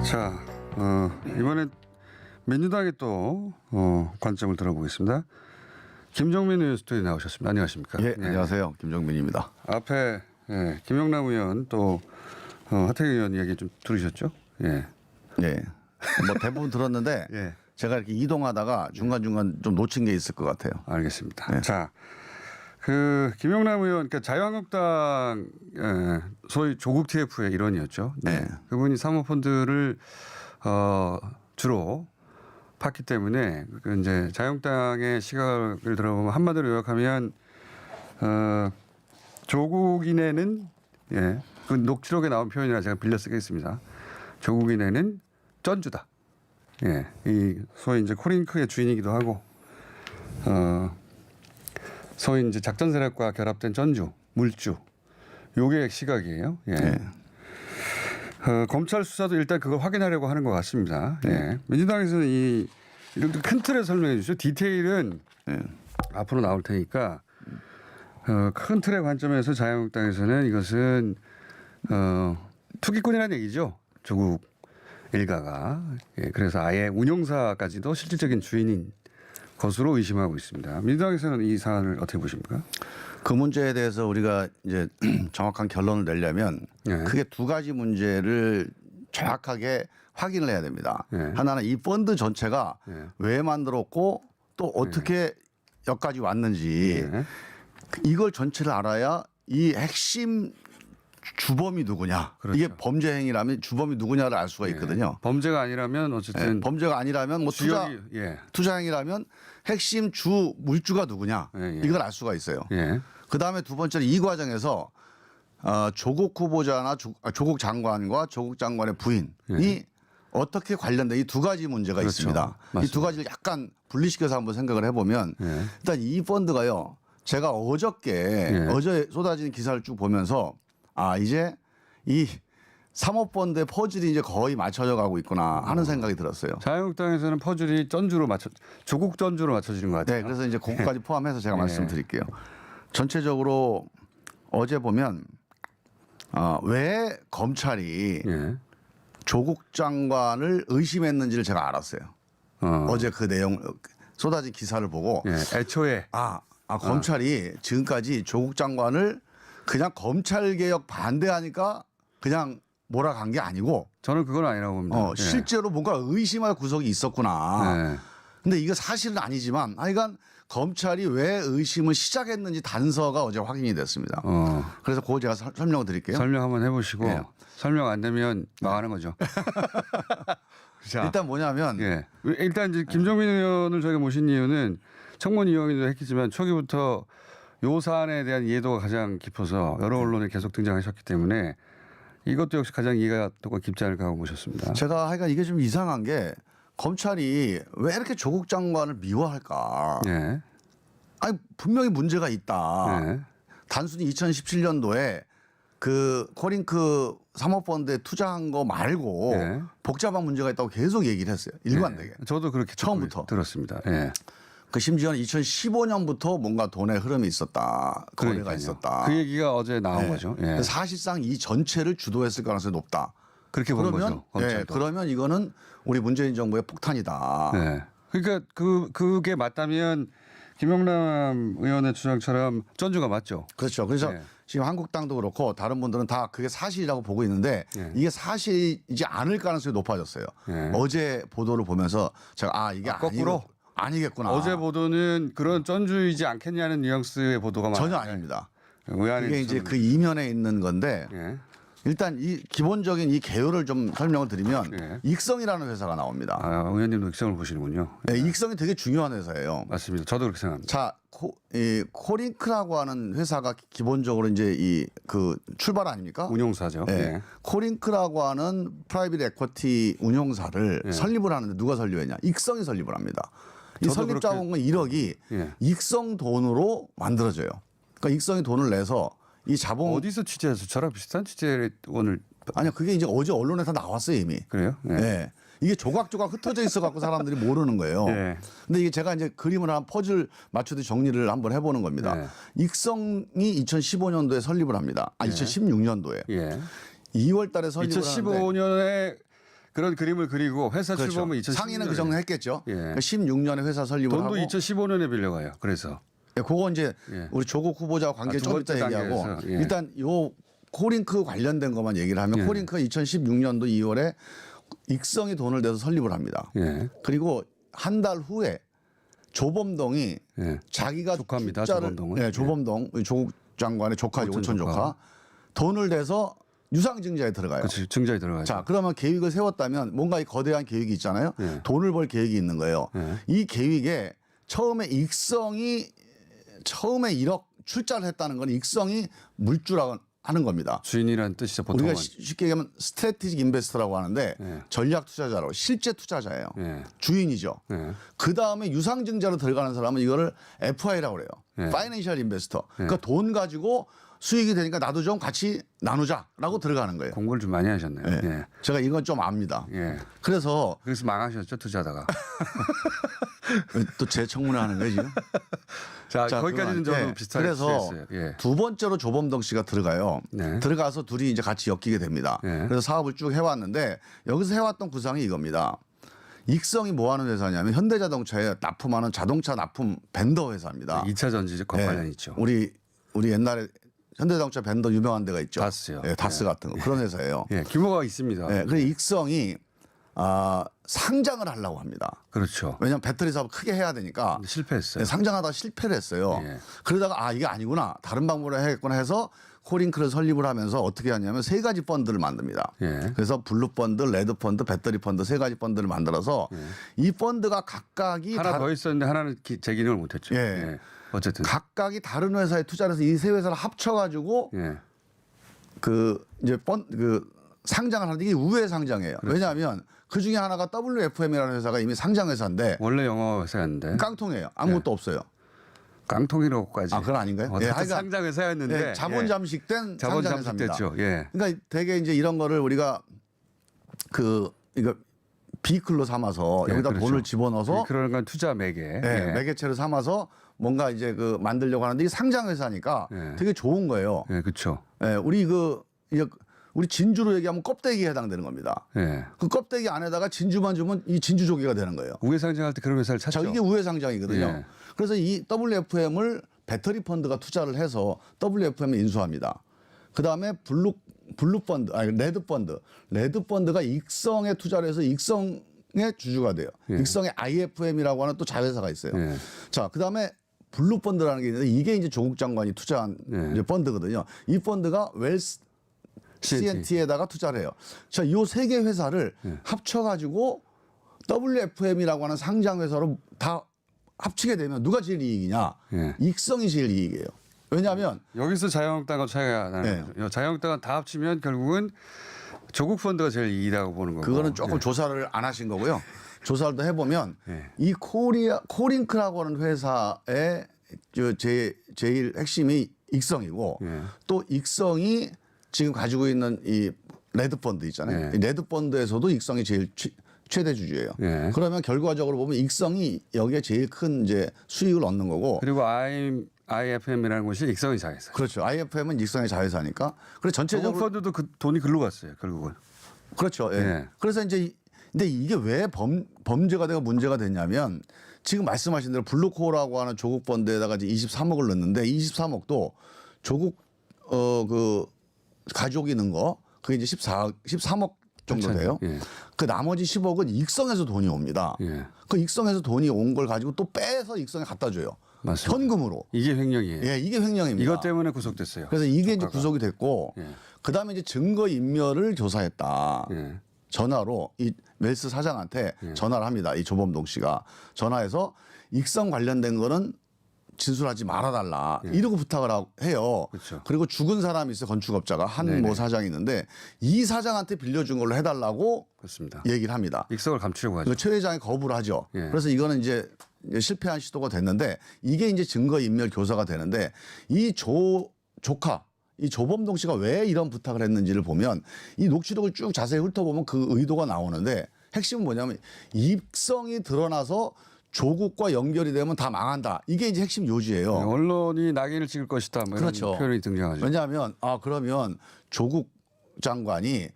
자, 이번엔 민주당의 또 관점을 들어보겠습니다. 김종민 의원 스튜디오에 나오셨습니다. 안녕하십니까? 예, 안녕하세요. 김종민입니다. 앞에 김영남 의원 또 하태경 의원 이야기 좀 들으셨죠? 예. 예. 뭐 대부분 들었는데 예. 제가 이렇게 이동하다가 중간중간 좀 놓친 게 있을 것 같아요. 알겠습니다. 네. 자, 그 김영남 의원, 그러니까 자유한국당 소위 조국 TF의 일원이었죠. 네. 네. 그분이 사모펀드를 주로 팠기 때문에 그 이제 자유한국당의 시각을 들어보면 한마디로 요약하면 조국인에는 그 녹취록에 나온 표현이라 제가 빌려 쓰겠습니다. 조국인에는 쩐주다. 예, 이 소위 이제 코링크의 주인이기도 하고 소위 이제 작전 세력과 결합된 전주, 물주, 요게 시각이에요. 예. 네. 검찰 수사도 일단 그걸 확인하려고 하는 것 같습니다. 예. 민주당에서는 이런 큰 틀을 설명해 주시죠. 디테일은 앞으로 나올 테니까 큰 틀의 관점에서 자유한국당에서는 이것은 투기꾼이라는 얘기죠. 조국 일가가. 예. 그래서 아예 운용사까지도 실질적인 주인인 것으로 의심하고 있습니다. 민주당에서는 이 사안을 어떻게 보십니까? 그 문제에 대해서 우리가 이제 정확한 결론을 내려면 네. 크게 두 가지 문제를 정확하게 확인을 해야 됩니다. 네. 하나는 이 펀드 전체가 왜 만들었고 또 어떻게 여기까지 왔는지 이걸 전체를 알아야 이 핵심 주범이 누구냐. 그렇죠. 이게 범죄 행위라면 주범이 누구냐를 알 수가 있거든요. 범죄가 아니라면 어쨌든 범죄가 아니라면 뭐 투자 행위라면 핵심 주 물주가 누구냐 이걸 알 수가 있어요. 그다음에 두 번째는 이 과정에서 조국 후보자나 조국 장관과 조국 장관의 부인이 어떻게 관련된 이 두 가지 문제가 그렇죠. 있습니다. 이 두 가지를 약간 분리시켜서 한번 생각을 해보면 일단 이 펀드가요. 제가 어제 쏟아진 기사를 쭉 보면서 이제 이 사모펀드의 퍼즐이 이제 거의 맞춰져 가고 있구나 하는 생각이 들었어요. 자유한국당에서는 퍼즐이 조국 전주로 맞춰지는 것 같아요. 네, 그래서 이제 그것까지 포함해서 제가 말씀드릴게요. 전체적으로 어제 보면 왜 검찰이 조국 장관을 의심했는지를 제가 알았어요. 어제 그 내용 쏟아진 기사를 보고 애초에 검찰이 지금까지 조국 장관을 그냥 검찰개혁 반대하니까 그냥 몰아간 게 아니고 저는 그건 아니라고 봅니다. 실제로 뭔가 의심할 구석이 있었구나. 근데 이거 사실은 아니지만 하여간 검찰이 왜 의심을 시작했는지 단서가 어제 확인이 됐습니다. 그래서 그거 제가 설명을 드릴게요. 설명 한번 해보시고 설명 안 되면 나가는 거죠. 자, 일단 뭐냐면 일단 이제 김종민 의원을 저희가 모신 이유는 청문 이용도 했겠지만 초기부터 요 사안에 대한 이해도가 가장 깊어서 여러 언론에 계속 등장하셨기 때문에 이것도 역시 가장 이해가 깊지 않을까 하고 모셨습니다. 제가 하여간 이게 좀 이상한 게 검찰이 왜 이렇게 조국 장관을 미워할까? 아니 분명히 문제가 있다. 단순히 2017년도에 그 코링크 사모펀드에 투자한 거 말고 복잡한 문제가 있다고 계속 얘기를 했어요. 일관되게. 저도 그렇게 처음부터 들었습니다. 그 심지어는 2015년부터 뭔가 돈의 흐름이 있었다. 거래가 있었다. 그 얘기가 어제 나온 거죠. 사실상 이 전체를 주도했을 가능성이 높다. 그렇게 본 거죠. 그러면 이거는 우리 문재인 정부의 폭탄이다. 그러니까 그게 맞다면 김영남 의원의 주장처럼 전주가 맞죠. 그렇죠. 그래서 지금 한국당도 그렇고 다른 분들은 다 그게 사실이라고 보고 있는데 이게 사실이지 않을 가능성이 높아졌어요. 어제 보도를 보면서 제가 이게 거꾸로 아니겠구나. 어제 보도는 그런 전주이지 않겠냐는 뉘앙스의 보도가 전혀 아닙니다. 왜 이게 이제 그 이면에 있는 건데 일단 이 기본적인 이 개요를 좀 설명을 드리면 익성이라는 회사가 나옵니다. 의원님도 익성을 보시는군요. 익성이 되게 중요한 회사예요. 맞습니다. 저도 그렇게 생각합니다. 자, 코링크라고 하는 회사가 기본적으로 이제 이 그 출발 아닙니까? 운용사죠. 코링크라고 하는 프라이빗 에쿼티 운용사를 설립을 하는데 누가 설립했냐? 익성이 설립을 합니다. 이 설립 자본은 1억이 익성 돈으로 만들어져요. 그러니까 익성이 돈을 내서 이 자본 어디서 취재해서 저랑 비슷한 취재를 오늘 아니요 그게 이제 어제 언론에 다 나왔어요 이미. 그래요? 이게 조각조각 흩어져 있어 갖고 사람들이 모르는 거예요. 근데 이게 제가 이제 그림을 한 퍼즐 맞추듯이 정리를 한번 해보는 겁니다. 익성이 2015년도에 설립을 합니다. 2016년도에. 2월 달에 설립을 2015년에 그런 그림을 그리고 회사 그렇죠. 출범은 2016년에. 상의는 그 정도 했겠죠. 예. 그러니까 16년에 회사 설립을 돈도 하고 2015년에 빌려가요. 그래서 그거 이제 예. 우리 조국 후보자 관계 두 좀 이따 번째 얘기하고 단계에서, 예. 일단 요 코링크 관련된 것만 얘기를 하면 예. 코링크가 2016년도 2월에 익성이 돈을 내서 설립을 합니다. 예. 그리고 한 달 후에 조범동이 예. 자기가 조카입니다, 투자를 조범동은. 네, 조범동 조국 장관의 조카죠. 오촌 오촌 조카. 조카 돈을 내서 유상증자에 들어가요. 그렇지. 증자에 들어가죠. 자, 그러면 계획을 세웠다면 뭔가 이 거대한 계획이 있잖아요. 예. 돈을 벌 계획이 있는 거예요. 예. 이 계획에 처음에 익성이 처음에 1억 출자를 했다는 건 익성이 물주라고 하는 겁니다. 주인이라는 뜻이죠. 보통은. 우리가 쉽게 얘기하면 스트래티직 인베스터라고 하는데 예. 전략 투자자로 실제 투자자예요. 예. 주인이죠. 예. 그 다음에 유상증자로 들어가는 사람은 이거를 FI라고 그래요. 예. 파이낸셜 인베스터. 그러니까 돈 가지고 수익이 되니까 나도 좀 같이 나누자라고 들어가는 거예요. 공부를 좀 많이 하셨네요. 예. 예. 제가 이건 좀 압니다. 예. 그래서 그래서 망하셨죠 투자다가. 또 재청문회 하는 거예요 지금. 자, 거기까지는 그건, 저도 예. 비슷하게 그래서 했어요. 예. 두 번째로 조범동 씨가 들어가요. 네. 들어가서 둘이 이제 같이 엮이게 됩니다. 네. 그래서 사업을 쭉 해왔는데 여기서 해왔던 구상이 이겁니다. 익성이 뭐 하는 회사냐면 현대자동차에 납품하는 자동차 납품 벤더 회사입니다. 2차 전지 과 예. 관련 있죠. 우리 옛날에 현대자동차 벤더 유명한 데가 있죠. 다스요. 예, 다스 같은 거 그런 회사예요. 예, 규모가 있습니다. 예, 그래서 익성이 상장을 하려고 합니다. 그렇죠. 왜냐하면 배터리 사업을 크게 해야 되니까 근데 실패했어요. 상장하다가 실패를 했어요. 예. 그러다가 이게 아니구나. 다른 방법으로 해야겠구나 해서 코링크를 설립을 하면서 어떻게 하냐면 세 가지 펀드를 만듭니다. 예. 그래서 블루 펀드, 레드 펀드, 배터리 펀드 세 가지 펀드를 만들어서 이 펀드가 각각이 하나 더 있었는데 하나는 제 기능을 못했죠. 예. 예. 어쨌든. 각각이 다른 회사에 투자를 해서 이 세 회사를 합쳐가지고 예. 그 이제 상장을 하는데 이게 우회 상장이에요. 그렇죠. 왜냐하면 그 중에 하나가 WFM이라는 회사가 이미 상장 회사인데 원래 영어 회사였는데 깡통이에요. 아무것도 없어요. 깡통이라고까지. 그건 아닌가요? 어쨌든 하여간 상장 회사였는데 자본 잠식된 자본 상장 회사입니다. 잠식됐죠. 예. 그러니까 되게 이제 이런 거를 우리가 이거 비클로 삼아서 예, 여기다 그렇죠. 돈을 집어넣어서 그런 건 투자 매개. 예, 매개체를 삼아서 뭔가 이제 만들려고 하는데 이게 상장 회사니까 예. 되게 좋은 거예요. 예, 그렇죠. 예, 우리 진주로 얘기하면 껍데기에 해당되는 겁니다. 예. 그 껍데기 안에다가 진주만 주면 이 진주조개가 되는 거예요. 우회 상장할 때 그런 회사를 찾죠. 자, 이게 우회 상장이거든요. 예. 그래서 이 WFM을 배터리 펀드가 투자를 해서 WFM을 인수합니다. 그 다음에 레드 펀드가 익성에 투자를 해서 익성의 주주가 돼요. 예. 익성의 IFM이라고 하는 또 자회사가 있어요. 예. 자, 그 다음에 블루 펀드라는 게 있는데 이게 이제 조국 장관이 투자한 예. 이제 펀드거든요. 이 펀드가 웰스 CNT에다가 투자를 해요. 자, 이 세 개 회사를 합쳐가지고 WFM이라고 하는 상장 회사로 다 합치게 되면 누가 제일 이익이냐? 예. 익성이 제일 이익이에요. 왜냐하면 여기서 자유한국당과 차이가 나는 네. 거죠. 자유한국당은 다 합치면 결국은 조국 펀드가 제일 이익이라고 보는 거고. 그거는 조금 예. 조사를 안 하신 거고요. 조사를 더 해보면 예. 이 코링크라고 하는 회사의 제일 핵심이 익성이고 예. 또 익성이 지금 가지고 있는 이 레드 펀드 있잖아요. 예. 이 레드 펀드에서도 익성이 제일 최대 주주예요. 예. 그러면 결과적으로 보면 익성이 여기에 제일 큰 이제 수익을 얻는 거고. 그리고 IFM이라는 곳이 익성의 자회사. 그렇죠. IFM은 익성의 자회사니까. 그래서 조국 전체적으로 펀드도 그 돈이 글로 갔어요. 결국은. 그렇죠. 예. 예. 그래서 이제 근데 이게 왜 범죄가 되고 문제가 됐냐면 지금 말씀하신 대로 블루코어라고 하는 조국 펀드에다가 이제 23억을 넣는데 23억도 조국 가족이 넣은 거 그게 이제 13억 정도 돼요. 예. 그 나머지 10억은 익성에서 돈이 옵니다. 예. 그 익성에서 돈이 온 걸 가지고 또 빼서 익성에 갖다 줘요. 맞습니다. 현금으로. 이게 횡령이에요. 예, 이게 횡령입니다. 이것 때문에 구속됐어요. 그래서 이게 이제 조카가. 구속이 됐고 예. 그다음에 이제 증거 인멸을 조사했다. 예. 전화로 이 웰스 사장한테 전화를 합니다. 이 조범동 씨가 전화해서 익성 관련된 거는 진술하지 말아달라 이러고 부탁을 해요. 그렇죠. 그리고 죽은 사람이 있어요. 건축업자가 한 네네. 모 사장이 있는데 이 사장한테 빌려준 걸로 해달라고 그렇습니다. 얘기를 합니다. 익성을 감추려고 하죠. 이거 최 회장이 거부를 하죠. 예. 그래서 이거는 이제 실패한 시도가 됐는데 이게 이제 증거 인멸 교사가 되는데 이 조카 이 조범동 씨가 왜 이런 부탁을 했는지를 보면 이 녹취록을 쭉 자세히 훑어보면 그 의도가 나오는데 핵심은 뭐냐면 입성이 드러나서 조국과 연결이 되면 다 망한다. 이게 이제 핵심 요지예요. 언론이 낙인을 찍을 것이다. 뭐 이런 그렇죠. 표현이 등장하죠. 왜냐하면 그러면 조국 장관이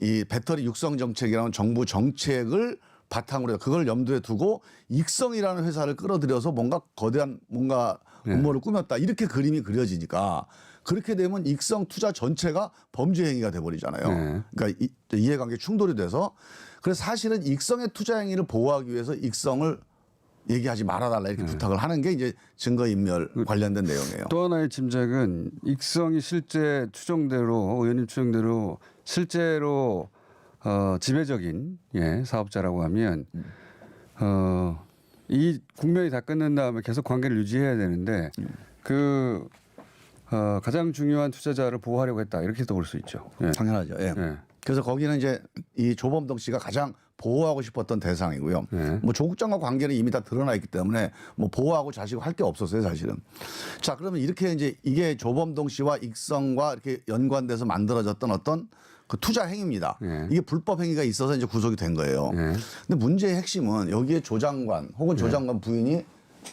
이 배터리 육성 정책이라는 정부 정책을 바탕으로 그걸 염두에 두고 익성이라는 회사를 끌어들여서 뭔가 거대한 뭔가 음모를 꾸몄다 이렇게 그림이 그려지니까 그렇게 되면 익성 투자 전체가 범죄 행위가 돼버리잖아요. 그러니까 이해관계 충돌이 돼서 그래서 사실은 익성의 투자 행위를 보호하기 위해서 익성을 얘기하지 말아달라 이렇게 부탁을 하는 게 이제 증거인멸 관련된 내용이에요. 또 하나의 짐작은 익성이 실제 추정대로 의원님 추정대로 실제로 지배적인 사업자라고 하면 이 국면이 다 끝난 다음에 계속 관계를 유지해야 되는데 그 가장 중요한 투자자를 보호하려고 했다 이렇게도 볼 수 있죠. 예. 당연하죠. 예. 예. 그래서 거기는 이제 이 조범동 씨가 가장 보호하고 싶었던 대상이고요. 뭐 조국 장관 관계는 이미 다 드러나 있기 때문에 뭐 보호하고 자시고 할 게 없었어요, 사실은. 자, 그러면 이렇게 이제 이게 조범동 씨와 익성과 이렇게 연관돼서 만들어졌던 어떤 그 투자 행위입니다. 이게 불법 행위가 있어서 이제 구속이 된 거예요. 근데 문제의 핵심은 여기에 조 장관 혹은 조 장관 부인이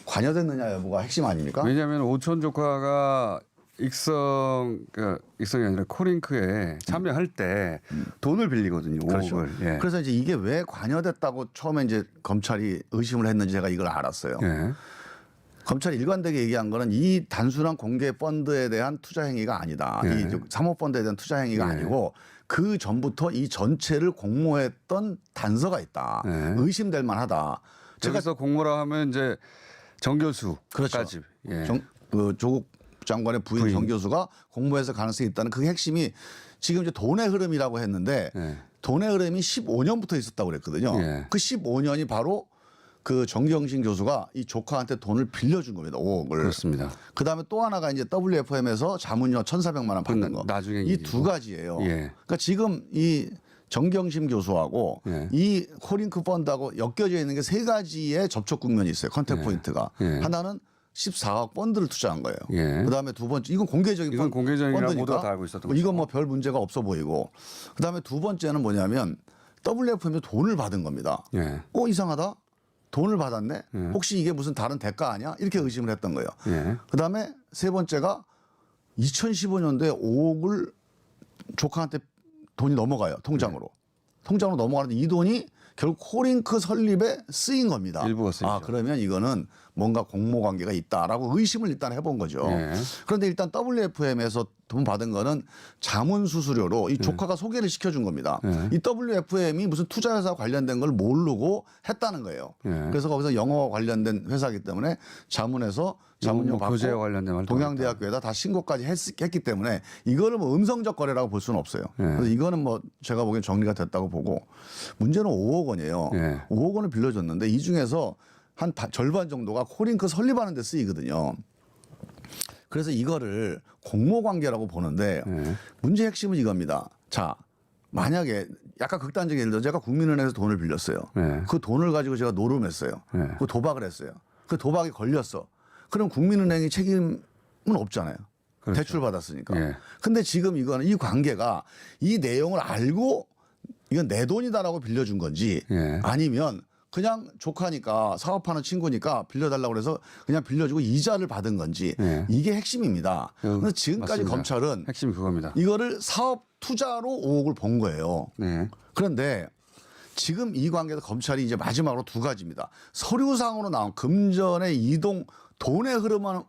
관여됐느냐 여부가 핵심 아닙니까? 왜냐하면 오촌 조카가 익성이 아니라 코링크에 참여할 때 돈을 빌리거든요. 5억을. 그렇죠. 그래서 이제 이게 왜 관여됐다고 처음에 이제 검찰이 의심을 했는지 제가 이걸 알았어요. 검찰이 일관되게 얘기한 거는 이 단순한 공개 펀드에 대한 투자 행위가 아니다. 이 사모펀드에 대한 투자 행위가 아니고 그 전부터 이 전체를 공모했던 단서가 있다. 의심될 만하다. 제가 공모라 하면 이제 정 교수까지. 그렇죠. 그 조국 장관의 부인 정 교수가 공모해서 가능성이 있다는 그 핵심이 지금 이제 돈의 흐름이라고 했는데 돈의 흐름이 15년부터 있었다고 그랬거든요. 그 15년이 바로 그 정경심 교수가 이 조카한테 돈을 빌려준 겁니다. 5억을. 그렇습니다. 그다음에 또 하나가 이제 WFM에서 자문료 1,400만 원 받는 거. 나중에 이 두 가지예요. 그러니까 지금 이 정경심 교수하고 이 코링크 펀드하고 엮여져 있는 게 세 가지의 접촉 국면이 있어요. 컨택 포인트가. 하나는 14억 펀드를 투자한 거예요. 그다음에 두 번째 이건 공개적인 공개적이라고 모두가 다 알고 있었던 거죠. 이건 뭐 별 문제가 없어 보이고 그다음에 두 번째는 뭐냐면 WFM에서 돈을 받은 겁니다. 이상하다. 돈을 받았네. 혹시 이게 무슨 다른 대가 아니야? 이렇게 의심을 했던 거예요. 그다음에 세 번째가 2015년도에 5억을 조카한테 돈이 넘어가요. 통장으로. 통장으로 넘어가는데 이 돈이 결국 코링크 설립에 쓰인 겁니다. 일부가 쓰이죠. 아, 그러면 이거는 뭔가 공모 관계가 있다라고 의심을 일단 해본 거죠. 그런데 일단 WFM에서 돈 받은 거는 자문 수수료로 이 조카가 소개를 시켜준 겁니다. 이 WFM이 무슨 투자회사 관련된 걸 모르고 했다는 거예요. 그래서 거기서 영어와 관련된 회사이기 때문에 자문해서 자문료 받고 관련된 동양대학교에다 다 신고까지 했기 때문에 이거를 뭐 음성적 거래라고 볼 수는 없어요. 그래서 이거는 뭐 제가 보기엔 정리가 됐다고 보고 문제는 5억 원이에요. 5억 원을 빌려줬는데 이 중에서 한 절반 정도가 코링크 설립하는 데 쓰이거든요. 그래서 이거를 공모 관계라고 보는데 문제 핵심은 이겁니다. 자, 만약에 약간 극단적인 예를 들어 제가 국민은행에서 돈을 빌렸어요. 그 돈을 가지고 제가 노름했어요. 그 도박을 했어요. 그 도박에 걸렸어. 그럼 국민은행이 책임은 없잖아요. 그렇죠. 대출 받았으니까. 근데 지금 이거는 이 관계가 이 내용을 알고 이건 내 돈이다라고 빌려준 건지 아니면 그냥 조카니까 사업하는 친구니까 빌려달라고 그래서 그냥 빌려주고 이자를 받은 건지 이게 핵심입니다. 그래서 지금까지 맞습니다. 검찰은 핵심이 그겁니다. 이거를 사업 투자로 5억을 본 거예요. 그런데 지금 이 관계에서 검찰이 이제 마지막으로 두 가지입니다. 서류상으로 나온 금전의 이동 돈의 흐름만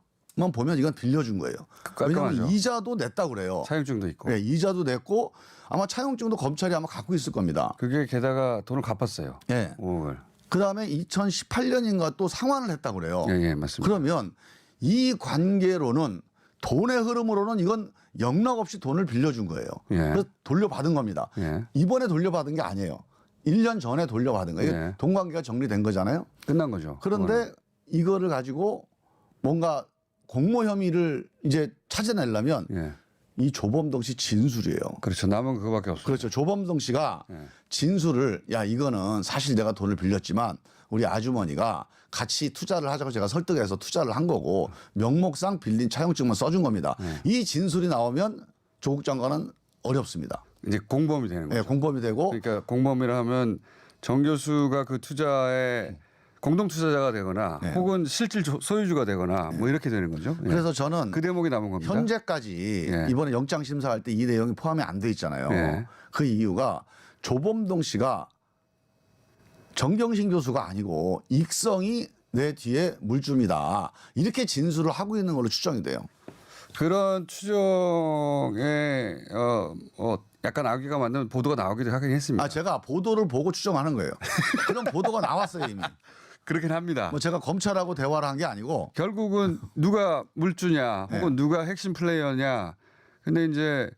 보면 이건 빌려준 거예요. 왜냐하면 이자도 냈다고 그래요. 차용증도 있고. 이자도 냈고 아마 차용증도 검찰이 아마 갖고 있을 겁니다. 그게 게다가 돈을 갚았어요. 5억을. 그다음에 2018년인가 또 상환을 했다고 그래요. 맞습니다. 그러면 이 관계로는 돈의 흐름으로는 이건 영락 없이 돈을 빌려준 거예요. 그래서 돌려받은 겁니다. 이번에 돌려받은 게 아니에요. 1년 전에 돌려받은 거예요. 돈 관계가 정리된 거잖아요. 끝난 거죠. 그런데 이거를 가지고 뭔가 공모 혐의를 이제 찾아내려면 이 조범동 씨 진술이에요. 그렇죠. 남은 그거밖에 없어요. 그렇죠. 조범동 씨가 진술을 야 이거는 사실 내가 돈을 빌렸지만 우리 아주머니가 같이 투자를 하자고 제가 설득해서 투자를 한 거고 명목상 빌린 차용증만 써준 겁니다. 이 진술이 나오면 조국 장관은 어렵습니다. 이제 공범이 되는 거죠. 공범이 되고 그러니까 공범이라 하면 정 교수가 그 투자에 공동 투자자가 되거나 네. 혹은 실질 소유주가 되거나 뭐 이렇게 되는 거죠. 예. 그래서 저는 그 대목이 남은 겁니다. 현재까지 예. 이번에 영장 심사할 때 이 내용이 포함이 안 돼 있잖아요. 예. 그 이유가 조범동 씨가 정경심 교수가 아니고 익성이 내 뒤에 물주입니다. 이렇게 진술을 하고 있는 걸로 추정이 돼요. 그런 추정에 약간 악의가 맞는 보도가 나오기도 하긴 했습니다. 아, 제가 보도를 보고 추정하는 거예요. 그런 보도가 나왔어요 이미. 그렇긴 합니다. 뭐 제가 검찰하고 대화를 한 게 아니고 결국은 누가 물주냐 혹은 누가 핵심 플레이어냐. 근데 이제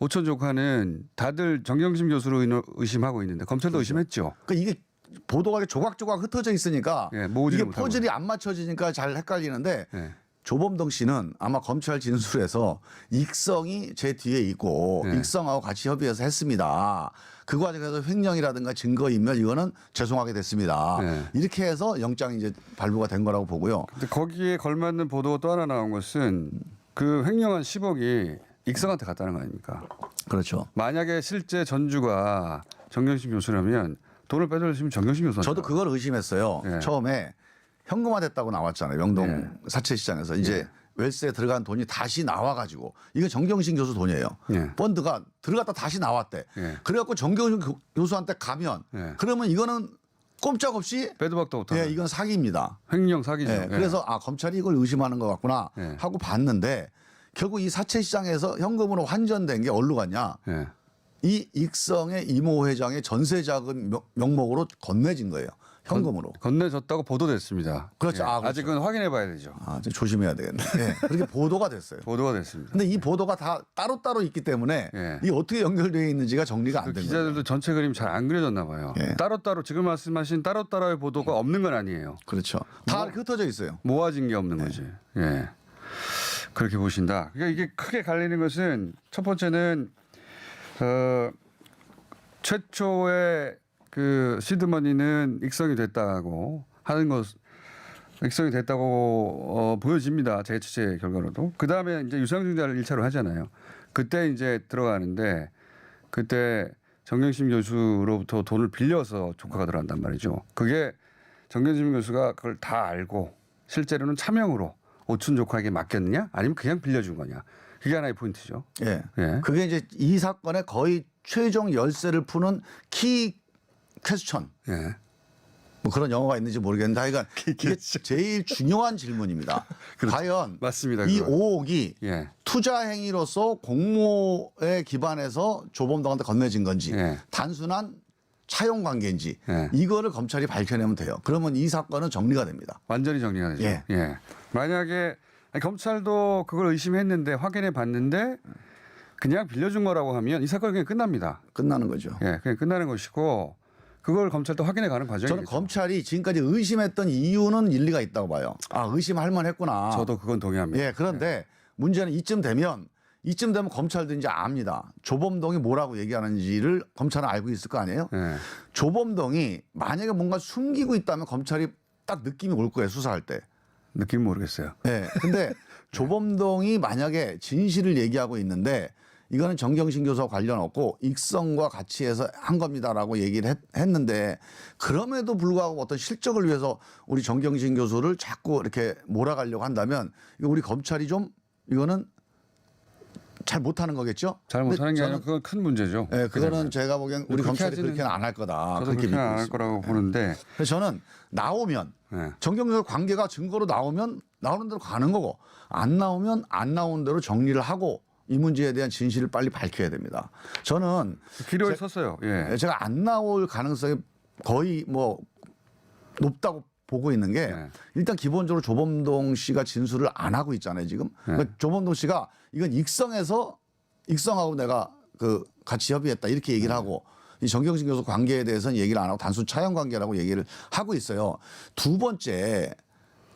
오천 조카는 다들 정경심 교수로 의심하고 있는데 검찰도 의심했죠. 그러니까 이게 보도가 조각조각 흩어져 있으니까 예, 이게 못하고. 퍼즐이 안 맞춰지니까 잘 헷갈리는데 예. 조범동 씨는 아마 검찰 진술에서 익성이 제 뒤에 있고 네. 익성하고 같이 협의해서 했습니다. 그 과정에서 횡령이라든가 증거인멸 이거는 죄송하게 됐습니다. 네. 이렇게 해서 영장이 이제 발부가 된 거라고 보고요. 근데 거기에 걸맞는 보도가 또 하나 나온 것은 그 횡령한 10억이 익성한테 갔다는 거 아닙니까? 그렇죠. 만약에 실제 전주가 정경심 교수라면 돈을 빼돌리시면 정경심 교수한테 저도 그걸 의심했어요. 네. 처음에 현금화됐다고 나왔잖아요. 명동 네. 사채시장에서 이제 웰스에 들어간 돈이 다시 나와가지고 이게 정경심 교수 돈이에요. 네. 펀드가 들어갔다 다시 나왔대. 네. 그래갖고 정경심 교수한테 가면 네. 그러면 이거는 꼼짝없이 빼도 박도 못하는 이건 사기입니다. 횡령 사기죠. 예, 그래서 검찰이 이걸 의심하는 것 같구나 예. 하고 봤는데 결국 이 사채시장에서 현금으로 환전된 게 어디로 갔냐. 예. 이 익성의 이모 회장의 전세자금 명목으로 건네진 거예요. 현금으로. 건네졌다고 보도됐습니다. 그렇죠. 예. 아, 그렇죠. 아직은 확인해 봐야 되죠. 아, 좀 조심해야 되겠네. 예, 그렇게 보도가 됐어요. 보도가 됐습니다. 근데 이 보도가 다 따로따로 있기 때문에 예. 이게 어떻게 연결되어 있는지가 정리가 안 그 된 거예요. 기자들도 전체 그림 잘 안 그려졌나 봐요. 예. 따로따로 지금 말씀하신 따로따로의 보도가 없는 건 아니에요. 그렇죠. 다 이렇게 흩어져 있어요. 모아진 게 없는 거지. 예. 그렇게 보신다. 그러니까 이게 크게 갈리는 것은 첫 번째는 최초의 그 시드머니는 익성이 됐다고 하는 것, 익성이 됐다고 보여집니다. 제 취재 결과로도. 그 다음에 이제 유상증자를 1차로 하잖아요. 그때 이제 들어가는데 그때 정경심 교수로부터 돈을 빌려서 조카가 들어간단 말이죠. 그게 정경심 교수가 그걸 다 알고 실제로는 차명으로 오춘 조카에게 맡겼느냐 아니면 그냥 빌려준 거냐. 그게 하나의 포인트죠. 예. 예. 그게 이제 이 사건의 거의 최종 열쇠를 푸는 키 퀘스천. 예. 뭐 그런 영어가 있는지 모르겠는데 하여간 이게 제일 중요한 질문입니다. 과연 맞습니다. 이 그거. 5억이 예. 투자 행위로서 공모에 기반해서 조범동한테 건네진 건지 예. 단순한 차용 관계인지 예. 이거를 검찰이 밝혀내면 돼요. 그러면 이 사건은 정리가 됩니다. 완전히 정리가 되죠. 예. 예. 만약에 검찰도 그걸 의심했는데 확인해 봤는데 그냥 빌려준 거라고 하면 이 사건이 그냥 끝납니다. 끝나는 거죠. 예, 그냥 끝나는 것이고 그걸 검찰도 확인해 가는 과정이죠. 저는 검찰이 지금까지 의심했던 이유는 일리가 있다고 봐요. 아, 의심할 만했구나. 저도 그건 동의합니다. 예, 그런데 문제는 이쯤 되면 검찰도 이제 압니다. 조범동이 뭐라고 얘기하는지를 검찰은 알고 있을 거 아니에요? 예. 조범동이 만약에 뭔가 숨기고 있다면 검찰이 딱 느낌이 올 거예요, 수사할 때. 느낌 모르겠어요. 예. 근데 조범동이 만약에 진실을 얘기하고 있는데 이거는 정경심 교수와 관련 없고 익성과 같이 해서 한 겁니다라고 얘기를 했는데 그럼에도 불구하고 어떤 실적을 위해서 우리 정경심 교수를 자꾸 이렇게 몰아가려고 한다면 이거 우리 검찰이 좀 이거는 잘 못하는 거겠죠? 잘 못하는 게 근데 아니라 그건 큰 문제죠. 예, 그거는 제가 보기엔 우리 그렇게 검찰이 하지는- 그렇게는 안 할 거다. 저도 그렇게 그렇게 믿고 안 할 있습니다. 거라고 보는데 그래서 저는 나오면 예. 정경심 관계가 증거로 나오면 나오는 대로 가는 거고 안 나오면 안 나오는 대로 정리를 하고 이 문제에 대한 진실을 빨리 밝혀야 됩니다. 저는 기로에 섰어요. 예. 제가 안 나올 가능성이 거의 뭐 높다고 보고 있는 게 네. 일단 기본적으로 조범동 씨가 진술을 안 하고 있잖아요 지금. 그러니까 조범동 씨가 이건 익성하고 내가 그 같이 협의했다 이렇게 얘기를 하고 이 정경심 교수 관계에 대해서는 얘기를 안 하고 단순 차용 관계라고 얘기를 하고 있어요. 두 번째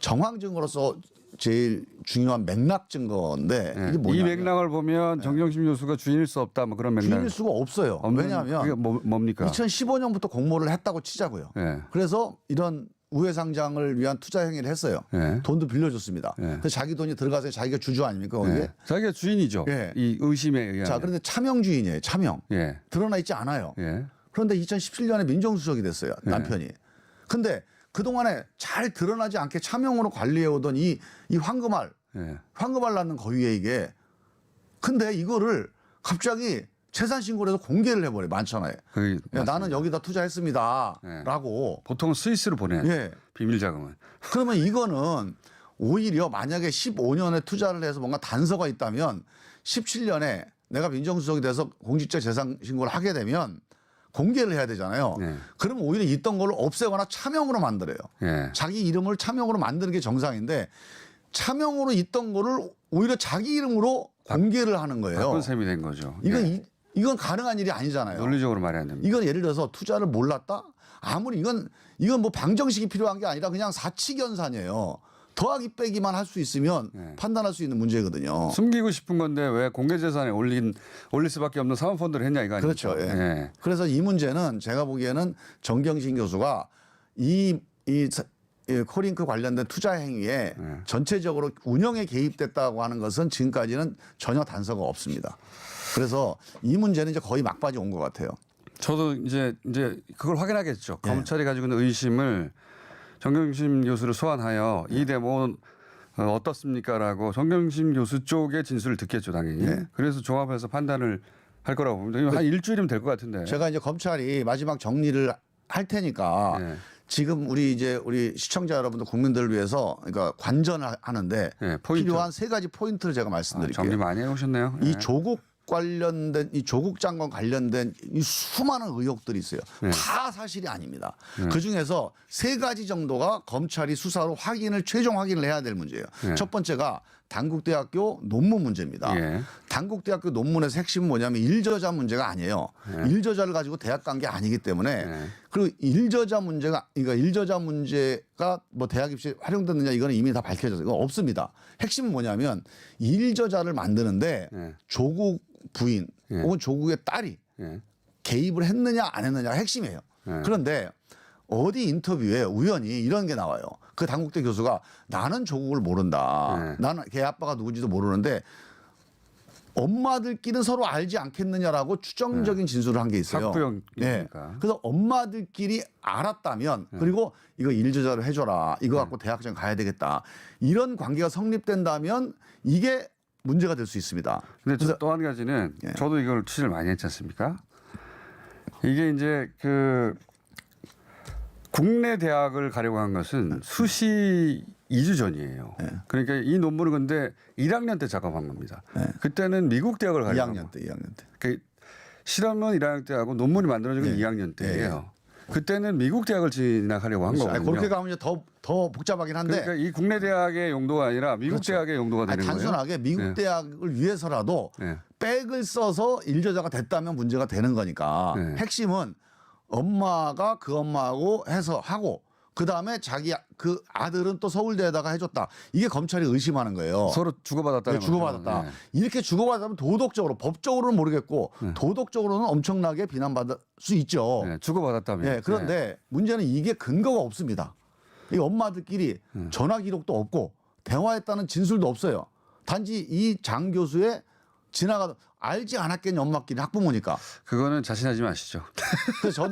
정황 증거로서 제일 중요한 맥락 증거인데 예. 이게 뭐냐면 이 맥락을 보면 정경심 교수가 주인일 수 없다. 뭐 그런 맥락. 주인일 수가 없어요. 왜냐하면 그게 뭡니까? 2015년부터 공모를 했다고 치자고요. 예. 그래서 이런 우회 상장을 위한 투자 행위를 했어요. 예. 돈도 빌려줬습니다. 예. 그래서 자기 돈이 들어가서 자기가 주주 아닙니까 거기에? 예. 자기가 주인이죠. 예. 이 의심에 의하면. 자, 그런데 차명 주인이에요. 차명. 예. 드러나 있지 않아요. 예. 그런데 2017년에 민정수석이 됐어요. 남편이. 근데 그동안에 잘 드러나지 않게 차명으로 관리해오던 이 황금알, 예. 황금알 낳는 거위에 이게. 근데 이거를 갑자기 재산 신고를 해서 공개를 해버려요. 만천하에. 나는 여기다 투자했습니다. 예. 라고. 보통 스위스로 보내야죠. 예. 비밀 자금은. 그러면 이거는 오히려 만약에 15년에 투자를 해서 뭔가 단서가 있다면 17년에 내가 민정수석이 돼서 공직자 재산 신고를 하게 되면 공개를 해야 되잖아요. 네. 그러면 오히려 있던 걸 없애거나 차명으로 만들어요. 예. 자기 이름을 차명으로 만드는 게 정상인데 차명으로 있던 거를 오히려 자기 이름으로 공개를 하는 거예요. 바꾼 셈이 된 거죠. 이건 가능한 일이 아니잖아요. 논리적으로 말이 안 됩니다. 이건 예를 들어서 투자를 몰랐다? 아무리 이건 뭐 방정식이 필요한 게 아니라 그냥 사칙연산이에요. 더하기 빼기만 할 수 있으면 판단할 수 있는 문제거든요. 숨기고 싶은 건데 왜 공개 재산에 올릴 수밖에 없는 사모펀드를 했냐 이거 아니죠? 그렇죠. 예. 그래서 이 문제는 제가 보기에는 정경심 교수가 이 코링크 관련된 투자 행위에 전체적으로 운영에 개입됐다고 하는 것은 지금까지는 전혀 단서가 없습니다. 그래서 이 문제는 이제 거의 막바지 온 것 같아요. 저도 이제 그걸 확인하겠죠. 검찰이 가지고 있는 의심을 정경심 교수를 소환하여 이 데모 어떻습니까라고 정경심 교수 쪽의 진술을 듣겠죠, 당연히. 그래서 종합해서 판단을 할 거라고 봅니다. 한 일주일이면 될 것 같은데. 제가 이제 검찰이 마지막 정리를 할 테니까 지금 우리 시청자 여러분들 국민들을 위해서 그러니까 관전을 하는데 필요한 3가지 포인트를 제가 말씀드릴게요. 정리 많이 해오셨네요. 이 조국 관련된 이 조국 장관 관련된 이 수많은 의혹들이 있어요. 다 사실이 아닙니다. 그 중에서 3가지 정도가 검찰이 수사로 최종 확인을 해야 될 문제예요. 첫 번째가 단국대학교 논문 문제입니다. 단국대학교 논문에서 핵심은 뭐냐면 일저자 문제가 아니에요. 일저자를 가지고 대학 간 게 아니기 때문에 그리고 일저자 문제가 뭐 대학 입시에 활용됐느냐 이거는 이미 다 밝혀졌어요. 이거 없습니다. 핵심은 뭐냐면 일저자를 만드는데 조국 부인 혹은 조국의 딸이 개입을 했느냐 안 했느냐가 핵심이에요. 그런데 어디 인터뷰에 우연히 이런 게 나와요. 그 단국대 교수가 나는 조국을 모른다. 나는 걔 아빠가 누군지도 모르는데 엄마들끼리는 서로 알지 않겠느냐라고 추정적인 진술을 한 게 있어요. 학부형이니까. 그래서 엄마들끼리 알았다면 그리고 이거 일저자를 해줘라. 이거 갖고 대학생 가야 되겠다. 이런 관계가 성립된다면 이게 문제가 될 수 있습니다. 근데 또 한 가지는 저도 이걸 취재를 많이 했지 않습니까? 이게 이제 국내 대학을 가려고 한 것은 수시 2주 전이에요. 그러니까 이 논문을 근데 1학년 때 작업한 겁니다. 그때는 미국 대학을 가려고 2학년 때. 그러니까 실험은 1학년 때 하고 논문이 만들어진 건 2학년 때예요. 그때는 미국 대학을 진학하려고 한 거거든요. 그렇게 가면 이제 더 복잡하긴 한데. 그러니까 이 국내 대학의 용도가 아니라 미국 대학의 용도가 되는 거예요. 단순하게 미국 대학을 위해서라도 백을 써서 일저자가 됐다면 문제가 되는 거니까 핵심은 엄마가 그 엄마하고 해서 하고 그다음에 자기 그 아들은 또 서울대에다가 해줬다. 이게 검찰이 의심하는 거예요. 서로 주고받았다는 거죠. 주고받았다. 이렇게 주고받으면 도덕적으로 법적으로는 모르겠고 도덕적으로는 엄청나게 비난받을 수 있죠. 주고받았다면. 그런데 문제는 이게 근거가 없습니다. 이 엄마들끼리 전화 기록도 없고 대화했다는 진술도 없어요. 단지 이 장 교수의 지나가다 알지 않았겠냐 엄마끼리 학부모니까. 그거는 자신하지 마시죠. 그래서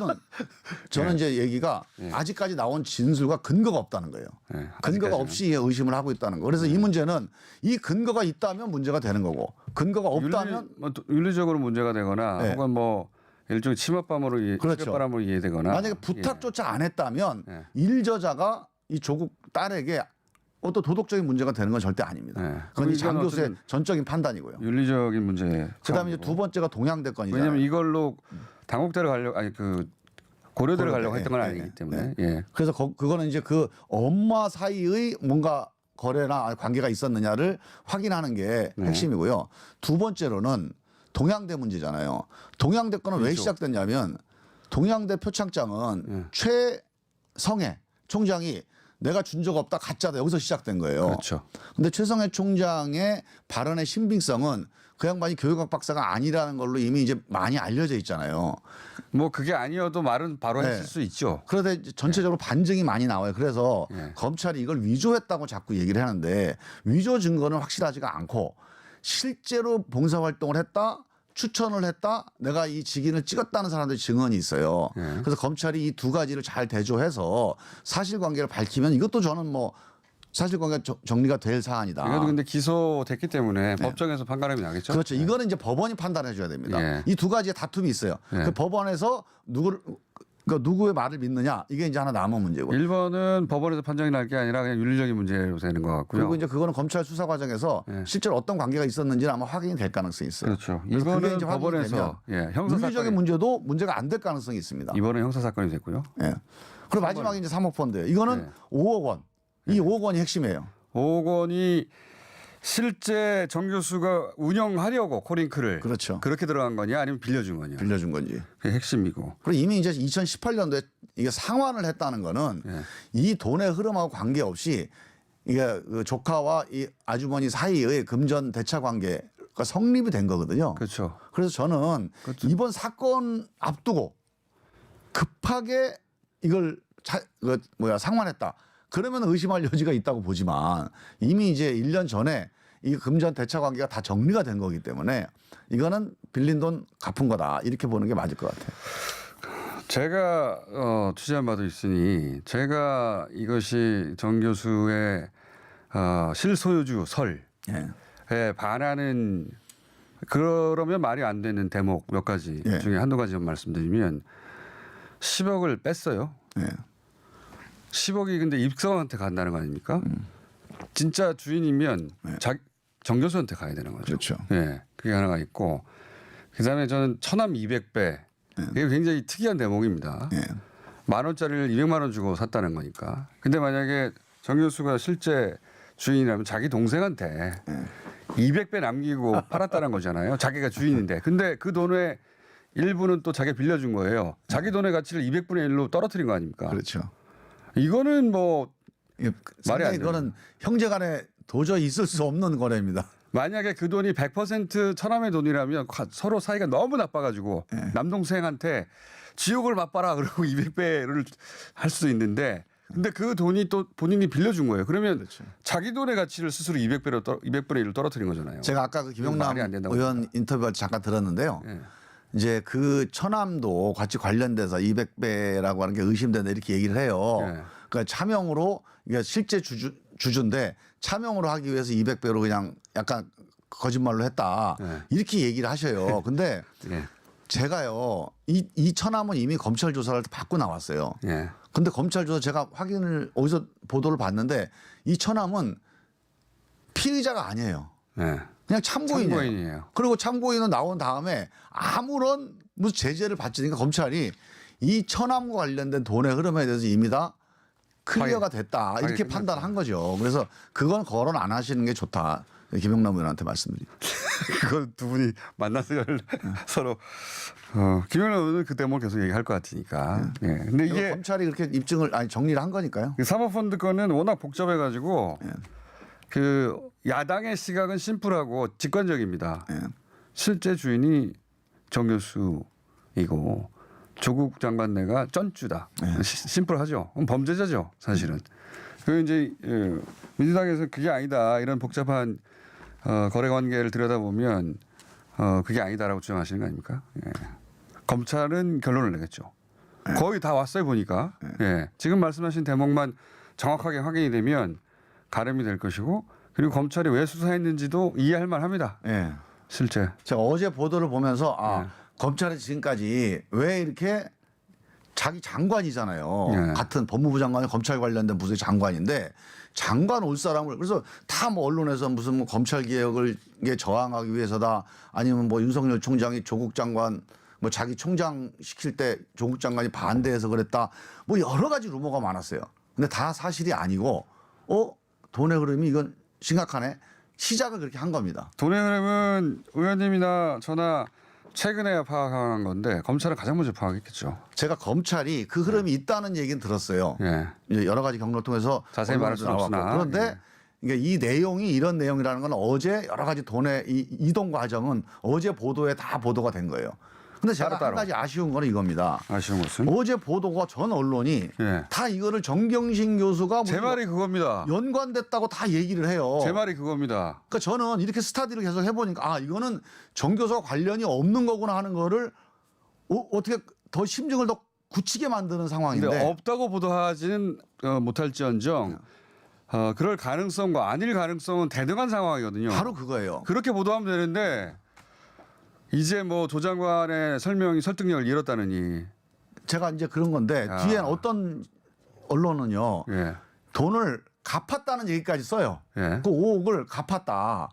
저는 이제 얘기가 아직까지 나온 진술과 근거가 없다는 거예요. 근거가 없이 의심을 하고 있다는 거. 그래서 이 문제는 이 근거가 있다면 문제가 되는 거고 근거가 없다면 윤리적으로 문제가 되거나 혹은 뭐 일종의 치맛바람으로 치맛바람으로 이해되거나 만약에 부탁조차 안 했다면 일저자가 이 조국 딸에게 어떤 도덕적인 문제가 되는 건 절대 아닙니다. 그건 이 장 교수의 전적인 판단이고요. 윤리적인 문제. 그다음에 이제 두 번째가 동양대 건이잖아요. 왜냐하면 이걸로 당국대를 가려고 고려대를 가려고 했던 건 아니기 때문에. 그래서 그거는 이제 그 엄마 사이의 뭔가 거래나 관계가 있었느냐를 확인하는 게 핵심이고요. 두 번째로는 동양대 문제잖아요. 동양대 건은 왜 시작됐냐면 동양대 표창장은 최성해 총장이 내가 준 적 없다 가짜다 여기서 시작된 거예요. 그렇죠. 근데 최성해 총장의 발언의 신빙성은 그 양반이 교육학 박사가 아니라는 걸로 이미 이제 많이 알려져 있잖아요. 뭐 그게 아니어도 말은 바로 했을 수 있죠. 그런데 전체적으로 반증이 많이 나와요. 그래서 검찰이 이걸 위조했다고 자꾸 얘기를 하는데 위조 증거는 확실하지가 않고 실제로 봉사활동을 했다. 추천을 했다. 내가 이 직인을 찍었다는 사람들의 증언이 있어요. 그래서 검찰이 이 두 가지를 잘 대조해서 사실관계를 밝히면 이것도 저는 뭐 사실관계가 정리가 될 사안이다. 이것도 근데 기소됐기 때문에 법정에서 판가름이 나겠죠. 그렇죠. 이거는 이제 법원이 판단해 줘야 됩니다. 이 두 가지의 다툼이 있어요. 그 법원에서 누구의 말을 믿느냐 이게 이제 하나 남은 문제고. 1번은 법원에서 판정이 날 게 아니라 그냥 윤리적인 문제로 되는 것 같고요. 그리고 이제 그거는 검찰 수사 과정에서 실제로 어떤 관계가 있었는지는 아마 확인이 될 가능성이 있어요. 그렇죠. 그래서 그게 이번은 이제 확인이 법원에서 형사 윤리적인 사건이 문제도 문제가 안 될 가능성이 있습니다. 이번은 형사 사건이 됐고요. 그리고 마지막에 이제 사모펀드 이거는 5억 원. 이 5억 원이 핵심이에요. 5억 원이 실제 정 교수가 운영하려고 코링크를 그렇죠. 그렇게 들어간 거냐 아니면 빌려준 거냐. 빌려준 건지. 그게 핵심이고. 그리고 이미 이제 2018년도에 이게 상환을 했다는 거는 이 돈의 흐름하고 관계없이 이게 그 조카와 이 아주머니 사이의 금전 대차 관계가 성립이 된 거거든요. 그렇죠. 그래서 저는 이번 사건 앞두고 급하게 이걸 상환했다. 그러면 의심할 여지가 있다고 보지만 이미 이제 1년 전에 이 금전 대차 관계가 다 정리가 된 거기 때문에 이거는 빌린 돈 갚은 거다 이렇게 보는 게 맞을 것 같아요. 제가 취재한 바도 있으니 제가 이것이 정 교수의 실소유주 설에 반하는 그러면 말이 안 되는 대목 몇 가지 중에 한두 가지만 말씀드리면 10억을 뺐어요. 10억이 근데 입성한테 간다는 거 아닙니까? 진짜 주인이면 정 교수한테 가야 되는 거죠. 그렇죠. 그게 하나가 있고 그다음에 저는 천암 200배 이게 굉장히 특이한 대목입니다. 10,000원짜리를 200만 원 주고 샀다는 거니까. 근데 만약에 정 교수가 실제 주인이라면 자기 동생한테 200배 남기고 팔았다는 거잖아요. 자기가 주인인데. 근데 그 돈의 일부는 또 자기가 빌려준 거예요. 자기 돈의 가치를 200분의 1로 떨어뜨린 거 아닙니까? 그렇죠. 이거는 뭐 말이 안 돼요. 이거는 형제간에 도저히 있을 수 없는 거래입니다. 만약에 그 돈이 100% 천암의 돈이라면 서로 사이가 너무 나빠가지고 남동생한테 지옥을 맛봐라 그러고 200배를 할 수도 있는데 근데 그 돈이 또 본인이 빌려준 거예요. 그러면 그렇죠. 자기 돈의 가치를 스스로 200분의 1을 떨어뜨린 거잖아요. 제가 아까 그 김영남 의원 인터뷰를 잠깐 들었는데요. 이제 그 천암도 같이 관련돼서 200배라고 하는 게 의심된다 이렇게 얘기를 해요. 그러니까 차명으로 그러니까 실제 주주인데 차명으로 하기 위해서 200배로 그냥 약간 거짓말로 했다 이렇게 얘기를 하셔요. 근데 제가요 이 천암은 이미 검찰 조사를 받고 나왔어요. 근데 검찰 조사 제가 확인을 어디서 보도를 봤는데 이 천암은 피의자가 아니에요. 그냥 참고인이에요. 그리고 참고인은 나온 다음에 아무런 무슨 제재를 받지 않으니까 검찰이 이 천암과 관련된 돈의 흐름에 대해서 이미 다 클리어가 됐다 이렇게 판단한 거죠. 그래서 그건 거론 안 하시는 게 좋다. 김영남 의원한테 말씀드립니다. 그건 두 분이 만나서 서로 김영남 의원은 그 대목을 계속 얘기할 것 같으니까. 근데 이게 검찰이 그렇게 입증을 정리를 한 거니까요. 사모펀드 건은 워낙 복잡해가지고 그 야당의 시각은 심플하고 직관적입니다. 실제 주인이 정 교수이고 조국 장관내가 쩐주다. 심플하죠. 범죄자죠, 사실은. 그 이제 민주당에서 그게 아니다 이런 복잡한 거래 관계를 들여다보면 그게 아니다라고 주장하시는 거 아닙니까? 검찰은 결론을 내겠죠. 거의 다 왔어요 보니까. 지금 말씀하신 대목만 정확하게 확인이 되면 가름이 될 것이고 그리고 검찰이 왜 수사했는지도 이해할 만합니다. 실제. 제가 어제 보도를 보면서 검찰이 지금까지 왜 이렇게 자기 장관이잖아요. 같은 법무부 장관이 검찰 관련된 부서의 장관인데 장관 올 사람을 그래서 다 뭐 언론에서 무슨 뭐 검찰 개혁을 저항하기 위해서다 아니면 뭐 윤석열 총장이 조국 장관 뭐 자기 총장 시킬 때 조국 장관이 반대해서 그랬다 뭐 여러 가지 루머가 많았어요. 근데 다 사실이 아니고 돈의 흐름이 이건 심각하네. 시작을 그렇게 한 겁니다. 돈의 흐름은 의원님이나 저나 최근에 파악한 건데 검찰은 가장 먼저 파악했겠죠. 제가 검찰이 그 흐름이 있다는 얘기는 들었어요. 여러 가지 경로를 통해서 자세히 말할 수는 없으나 그런데 이 내용이 이런 내용이라는 건 어제 여러 가지 돈의 이 이동 과정은 어제 보도에 다 보도가 된 거예요. 근데 제가 따로. 한 가지 아쉬운 거는 이겁니다. 아쉬운 것은 어제 보도가 전 언론이 예. 다 이거를 정경심 교수가 제 말이 그겁니다. 연관됐다고 다 얘기를 해요. 제 말이 그겁니다. 그러니까 저는 이렇게 스타디를 계속 해보니까 아 이거는 정 교수와 관련이 없는 거구나 하는 거를 어떻게 더 심증을 더 굳히게 만드는 상황인데 근데 없다고 보도하지는 못할지언정 그럴 가능성과 아닐 가능성은 대등한 상황이거든요. 바로 그거예요. 그렇게 보도하면 되는데 이제 뭐 조 장관의 설명이 설득력을 잃었다느니. 제가 이제 그런 건데 뒤엔 어떤 언론은요 예. 돈을 갚았다는 얘기까지 써요. 예. 그 5억을 갚았다.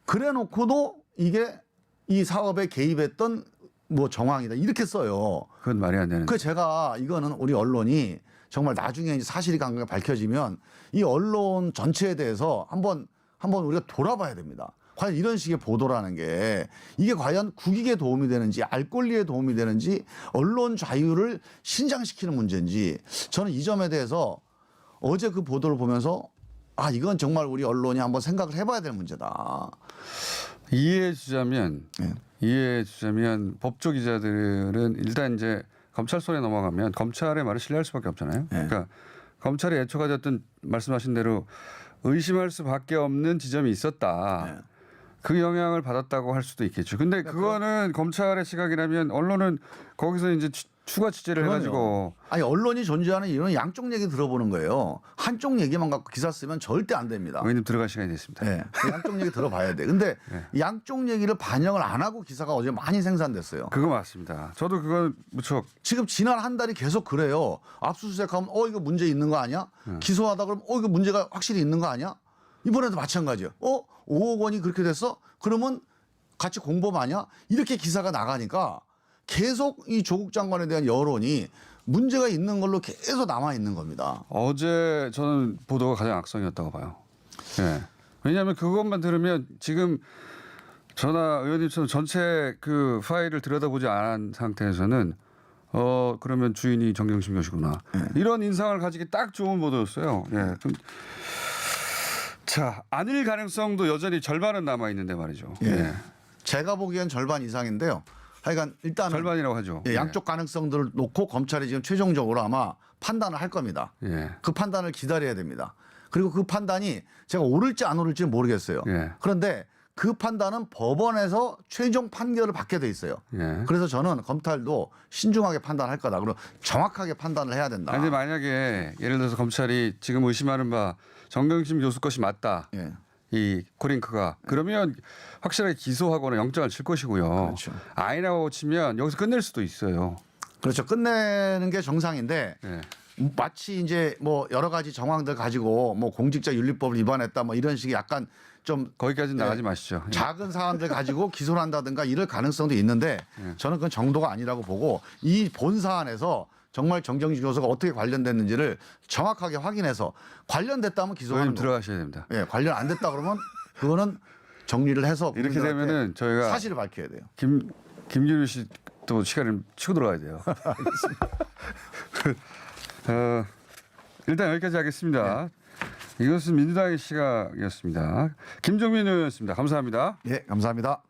그래놓고도 이게 이 사업에 개입했던 뭐 정황이다 이렇게 써요. 그건 말이 안 되는. 그 제가 이거는 우리 언론이 정말 나중에 이제 사실이 강하게 밝혀지면 이 언론 전체에 대해서 한번 우리가 돌아봐야 됩니다. 과연 이런 식의 보도라는 게 이게 과연 국익에 도움이 되는지 알 권리에 도움이 되는지 언론 자유를 신장시키는 문제인지 저는 이 점에 대해서 어제 그 보도를 보면서 아 이건 정말 우리 언론이 한번 생각을 해봐야 될 문제다. 이해해 주자면 법조 기자들은 일단 이제 검찰 손에 넘어가면 검찰의 말을 신뢰할 수밖에 없잖아요. 그러니까 검찰이 애초 가졌던 말씀하신 대로 의심할 수밖에 없는 지점이 있었다. 그 영향을 받았다고 할 수도 있겠죠. 근데 그거는 검찰의 시각이라면 언론은 거기서 이제 추가 취재를 해가지고 아니 언론이 존재하는 이유는 양쪽 얘기 들어보는 거예요. 한쪽 얘기만 갖고 기사 쓰면 절대 안 됩니다. 의원님 들어갈 시간이 됐습니다. 네. 양쪽 얘기 들어봐야 돼. 근데 양쪽 얘기를 반영을 안 하고 기사가 어제 많이 생산됐어요. 그거 맞습니다. 저도 그건 무척 지금 지난 한 달이 계속 그래요. 압수수색하면 이거 문제 있는 거 아니야? 기소하다 그러면 이거 문제가 확실히 있는 거 아니야? 이번에도 마찬가지예요. 5억 원이 그렇게 됐어? 그러면 같이 공범 아니야? 이렇게 기사가 나가니까 계속 이 조국 장관에 대한 여론이 문제가 있는 걸로 계속 남아 있는 겁니다. 어제 저는 보도가 가장 악성이었다고 봐요. 예. 왜냐하면 그것만 들으면 지금 저나 의원님처럼 전체 그 파일을 들여다보지 않은 상태에서는 그러면 주인이 정경심 교수구나. 이런 인상을 가지기 딱 좋은 보도였어요. 예. 자, 아닐 가능성도 여전히 절반은 남아 있는데 말이죠. 예. 제가 보기엔 절반 이상인데요. 하여간 일단은 절반이라고 하죠. 양쪽 가능성들을 놓고 검찰이 지금 최종적으로 아마 판단을 할 겁니다. 예. 그 판단을 기다려야 됩니다. 그리고 그 판단이 제가 옳을지 안 옳을지는 모르겠어요. 예. 그런데 그 판단은 법원에서 최종 판결을 받게 돼 있어요. 예. 그래서 저는 검찰도 신중하게 판단할 거다. 그리고 정확하게 판단을 해야 된다. 아니 만약에 예를 들어서 검찰이 지금 의심하는 바 정경심 교수 것이 맞다. 예. 이 코링크가 그러면 확실하게 기소하거나 영장을 칠 것이고요. 그렇죠. 아니라고 치면 여기서 끝낼 수도 있어요. 그렇죠. 끝내는 게 정상인데 예. 마치 이제 뭐 여러 가지 정황들 가지고 뭐 공직자 윤리법을 위반했다 뭐 이런 식의 약간 좀 거기까지는 나가지 마시죠. 예. 작은 사안들 가지고 기소를 한다든가 이럴 가능성도 있는데 저는 그건 정도가 아니라고 보고 이 본 사안에서 정말 정경심 교수가 어떻게 관련됐는지를 정확하게 확인해서 관련됐다면 기소하는 의원님 거. 들어가셔야 됩니다. 예, 관련 안 됐다 그러면 그거는 정리를 해서 이렇게 되면은 저희가 사실을 밝혀야 돼요. 김규리 씨 또 시간을 치고 들어가야 돼요. 일단 여기까지 하겠습니다. 이것은 민주당의 시각이었습니다. 김종민 의원이었습니다. 감사합니다. 예, 감사합니다.